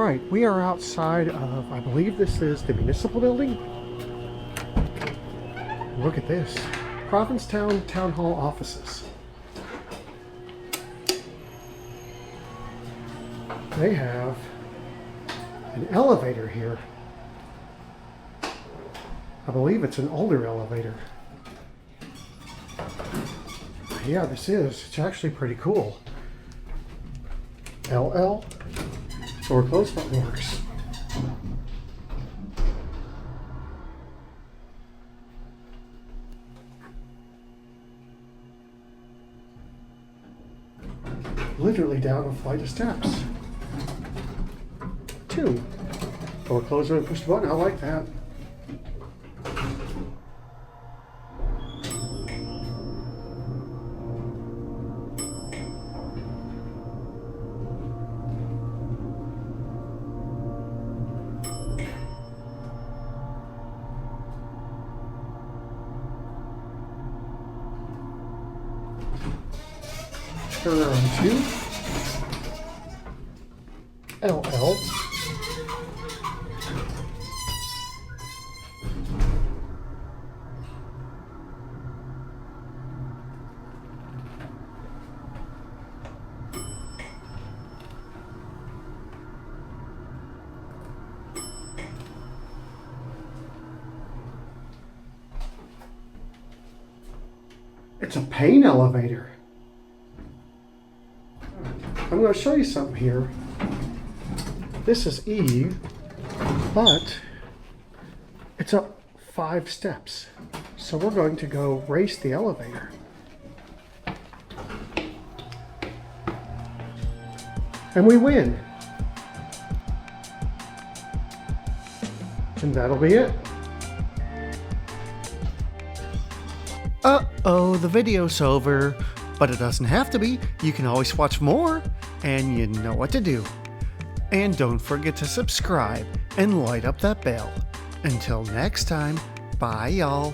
right, we are outside of, I believe this is the municipal building. Look at this. Provincetown Town Hall offices. They have an elevator here. I believe it's an older elevator. Yeah, this is. It's actually pretty cool. LL. Door close button works. Literally down a flight of steps. 2. Door closer and push the button. I like that. Turn around 2. LL. It's a Payne elevator. I'm going to show you something here. This is E, but it's up 5 steps. So we're going to go race the elevator. And we win. And that'll be it. Uh-oh, the video's over. But it doesn't have to be. You can always watch more, and you know what to do. And don't forget to subscribe and light up that bell. Until next time, bye y'all.